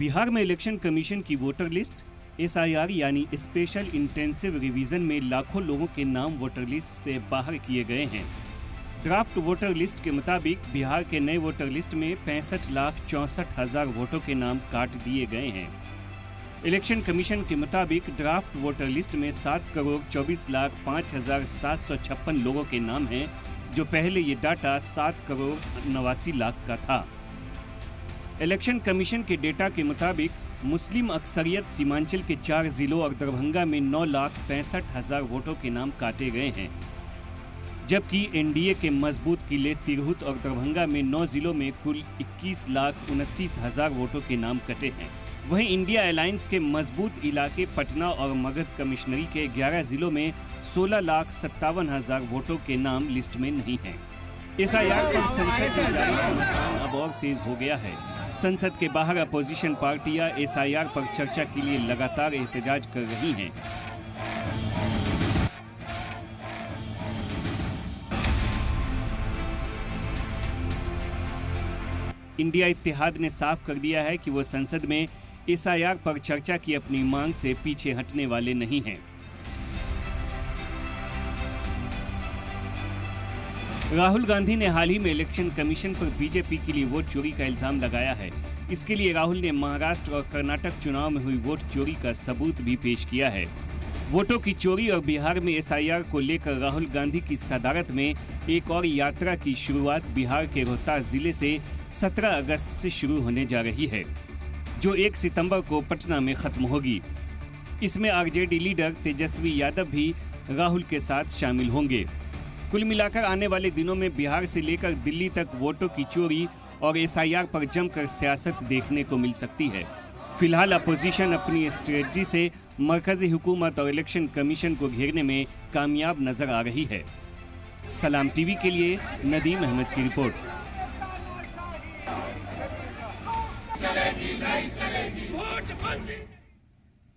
बिहार में election commission की voter list SIR यानी स्पेशल इंटेंसिव रिवीजन में लाखों लोगों के नाम वोटर लिस्ट से बाहर किए गए हैं। ड्राफ्ट वोटर लिस्ट के मुताबिक बिहार के नए वोटर लिस्ट में 65,64,000 वोटों के नाम काट दिए गए हैं। इलेक्शन कमीशन के मुताबिक ड्राफ्ट वोटर लिस्ट में 7,24,05,756 लोगों के नाम हैं, जो पहले ये डाटा 7,89,00,000 का था। इलेक्शन कमीशन के डेटा के मुताबिक मुस्लिम अक्सरियत सीमांचल के 4 जिलों और दरभंगा में 9,65,000 वोटों के नाम काटे गए हैं, जबकि NDA के मजबूत किले तिरहुत और दरभंगा में 9 जिलों में कुल 21,29,000 वोटों के नाम कटे हैं। वहीं इंडिया अलायंस के मजबूत इलाके पटना और मगध कमिश्नरी के 11 जिलों में 16,57,000 वोटों के नाम लिस्ट में नहीं हैं। SIR पर संसद में जारी घमासान अब और तेज हो गया है। संसद के बाहर अपोजिशन पार्टियां SIR पर चर्चा के लिए लगातार एहतजाज कर रही हैं। इंडिया इत्तेहाद ने साफ कर दिया है कि वो संसद में SIR पर चर्चा की अपनी मांग से पीछे हटने वाले नहीं हैं। राहुल गांधी ने हाल ही में इलेक्शन कमीशन पर BJP के लिए वोट चोरी का इल्जाम लगाया है। इसके लिए राहुल ने महाराष्ट्र और कर्नाटक चुनाव में हुई वोट चोरी का सबूत भी पेश किया है। वोटों की चोरी और बिहार में SIR को लेकर राहुल गांधी की सदारत में एक और यात्रा की शुरुआत बिहार के रोहतास जिले से 17 अगस्त से शुरू होने जा रही है, जो 1 सितंबर को पटना में खत्म होगी। इसमें RJD लीडर तेजस्वी यादव भी राहुल के साथ शामिल होंगे। कुल मिलाकर आने वाले दिनों में बिहार से लेकर दिल्ली तक वोटों की चोरी और SIR पर जमकर सियासत देखने को मिल सकती है। फिलहाल अपोजिशन अपनी स्ट्रेटजी से मरकजी हुकूमत और इलेक्शन कमीशन को घेरने में कामयाब नजर आ रही है। सलाम टीवी के लिए नदीम अहमद की रिपोर्ट। चलेगी नहीं चलेगी वोट बंदी।